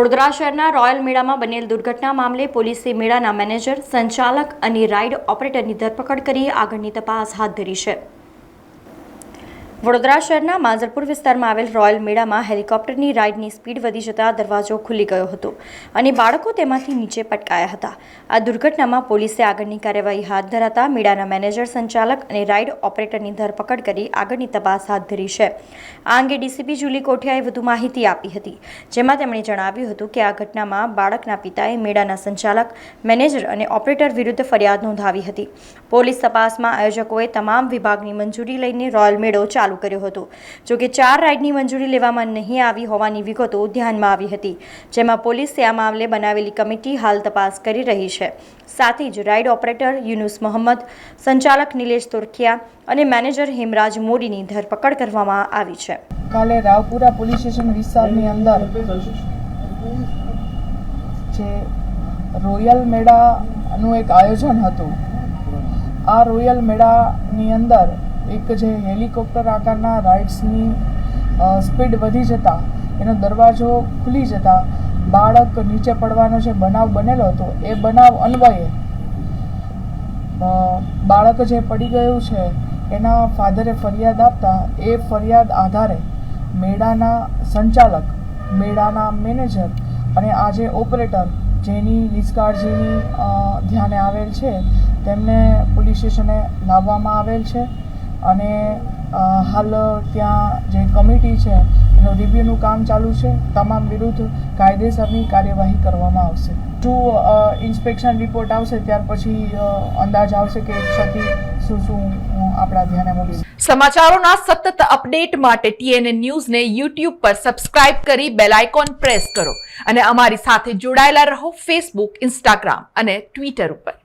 વડોદરા શહેરના રોયલ મેળામાં બનેલ દુર્ઘટના મામલે પોલીસે મેળાના મેનેજર, સંચાલક અને રાઇડ ઓપરેટરની ધરપકડ કરી આગળની તપાસ હાથ ધરી છે। વડોદરા શહેરના માંજરપુર વિસ્તારમાં આવેલ રોયલ મેળામાં હેલિકોપ્ટરની રાઇડની સ્પીડ વધી જતા દરવાજો ખુલી ગયો હતો અને બાળકો તેમાંથી નીચે પટકાયા હતા। આ દુર્ઘટનામાં પોલીસે આગળની કાર્યવાહી હાથ ધરાતા મેળાના મેનેજર, સંચાલક અને રાઇડ ઓપરેટરની ધરપકડ કરી આગળની તપાસ હાથ ધરી છે। આ અંગે ડીસીપી જુલી કોઠિયાએ વધુ માહિતી આપી હતી, જેમાં તેમણે જણાવ્યું હતું કે આ ઘટનામાં બાળકના પિતાએ મેળાના સંચાલક, મેનેજર અને ઓપરેટર વિરુદ્ધ ફરિયાદ નોંધાવી હતી। પોલીસ તપાસમાં આયોજકોએ તમામ વિભાગની મંજૂરી લઈને રોયલ મેળો ચાલુ કર્યો હતો। જો કે 4 રાઇડની મંજૂરી લેવામાં નહીં આવી હોવાની વિગતો ધ્યાનમાં આવી હતી, જેમાં પોલીસે આ મામલે બનાવેલી કમિટી હાલ તપાસ કરી રહી છે। સાથે જ રાઇડ ઓપરેટર યુનુસ મોહમ્મદ, સંચાલક નિલેશ તોરખિયા અને મેનેજર હેમરાજ મોરીની ધરપકડ કરવામાં આવી છે। કાલે રાવપુરા પોલીસ સ્ટેશન વિસ્તારની અંદર જે રોયલ મેળાનું એક આયોજન હતું। આ રોયલ મેળાની અંદર એક જે હેલિકોપ્ટર આકારના રાઇડ્સની સ્પીડ વધી જતાં એનો દરવાજો ખુલી જતાં બાળક નીચે પડવાનો જે બનાવ બનેલો હતો એ બનાવ અન્વયે બાળક જે પડી ગયું છે એના ફાધરે ફરિયાદ આપતા એ ફરિયાદ આધારે મેળાના સંચાલક, મેળાના મેનેજર અને આ જે ઓપરેટર જેની નિષ્કાળજીની ધ્યાને આવેલ છે તેમને પોલીસ સ્ટેશને લાવવામાં આવેલ છે અને હાલ ત્યાં જે કમિટી છે એનું રિવ્યૂનું કામ ચાલુ છે। તમામ વિરુદ્ધ કાયદેસરની કાર્યવાહી કરવામાં આવશે। જો ઇન્સ્પેક્શન રિપોર્ટ આવશે ત્યાર પછી અંદાજ આવશે કે ક્ષતિ શું આપણા ધ્યાને મૂકીશું। સમાચારોના સતત અપડેટ માટે TNN ન્યૂઝને YouTube પર સબસ્ક્રાઇબ કરી બેલ આઇકોન પ્રેસ કરો અને અમારી સાથે જોડાયેલા રહો Facebook, Instagram અને Twitter ઉપર।